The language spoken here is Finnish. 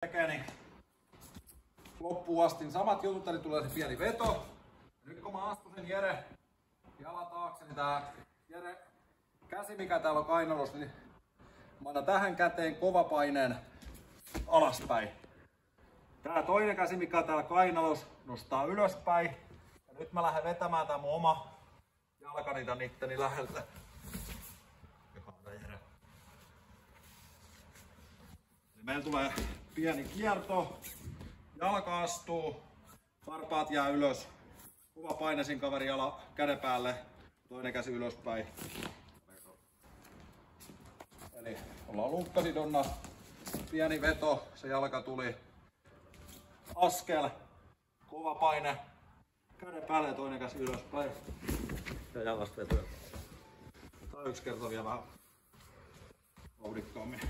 tekee niin loppuun asti niin samat jutut, eli tulee se pieni veto. Nyt kun mä astusin Jere jalan taakse, niin tää Jere käsi mikä täällä on kainalossa, niin mä annan tähän käteen kova paineen alaspäin. Tää toinen käsi mikä on täällä kainalossa nostaa ylöspäin. Ja nyt mä lähden vetämään tää mun oma jalkani tän itteni läheltä. Meillä tulee pieni kierto, jalka astuu, varpaat jää ylös, kova painesin kaveri käden päälle, toinen käsi ylöspäin. Eli ollaan lunkkasidonna, pieni veto, se jalka tuli, askel, kova paine, käden päälle ja toinen käsi ylöspäin ja jalasta vetoja. Tää yksi kerta vielä vähän vauhdikkaammin.